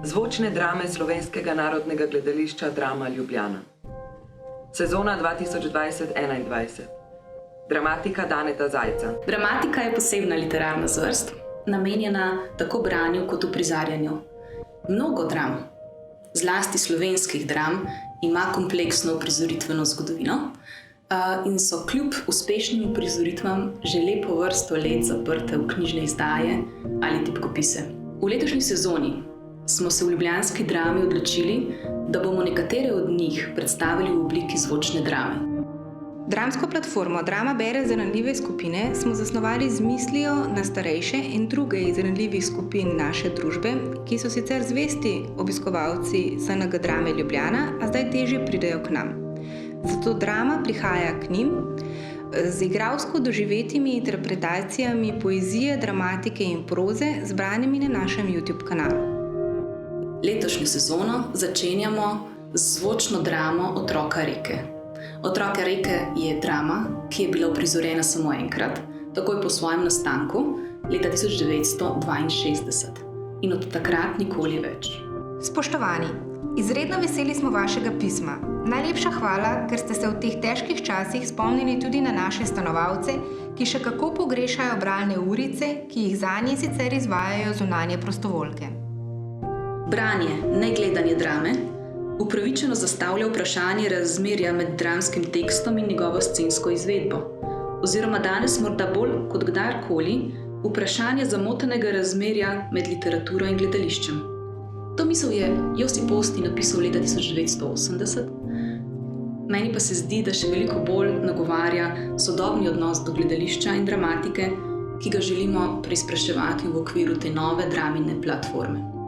Zvočne drame Slovenskega narodnega gledališča Drama Ljubljana. Sezona 2020-2021. Dramatika Daneta Zajca. Dramatika je posebna literarna zvrst, namenjena tako branju kot uprizarjanju. Mnogo dram, zlasti slovenskih dram, ima kompleksno uprizoritveno zgodovino in so kljub uspešnim uprizoritvam že lepo vrsto let zaprte v knjižne izdaje ali tipkopise. V letošnji sezoni smo se v ljubljanski drami odločili, da bomo nekatere od njih predstavili v obliki zvočne drame. Dramsko platformo Drama bere za ranljive skupine smo zasnovali z mislijo na starejše in druge iz ranljivih skupin naše družbe, ki so sicer zvesti obiskovalci SNG Drame Ljubljana, a zdaj težje pridejo k nam. Zato drama prihaja k njim z igralsko doživetimi interpretacijami poezije, dramatike in proze, zbranimi na našem YouTube kanalu. Letošnjo sezono začenjamo z zvočno dramo Otroka reke. Otroka reke je drama, ki je bila uprizorjena samo enkrat, takoj po svojem nastanku, leta 1962. In od takrat nikoli več. Spoštovani, izredno veseli smo vašega pisma. Najlepša hvala, ker ste se v teh težkih časih spomnili tudi na naše stanovalce, ki še kako pogrešajo bralne urice, ki jih zanje sicer izvajajo zunanje prostovoljke. Branje, ne gledanje drame, upravičeno zastavlja vprašanje razmerja med dramskim tekstom in njegovo scensko izvedbo. Oziroma danes morda bolj kot kdarkoli vprašanje zamotenega razmerja med literaturo in gledališčem. To misel je Josip Osti napisal leta 1980. Meni pa se zdi, da še veliko bolj nagovarja sodobni odnos do gledališča in dramatike, ki ga želimo preizpraševati v okviru te nove dramine platforme.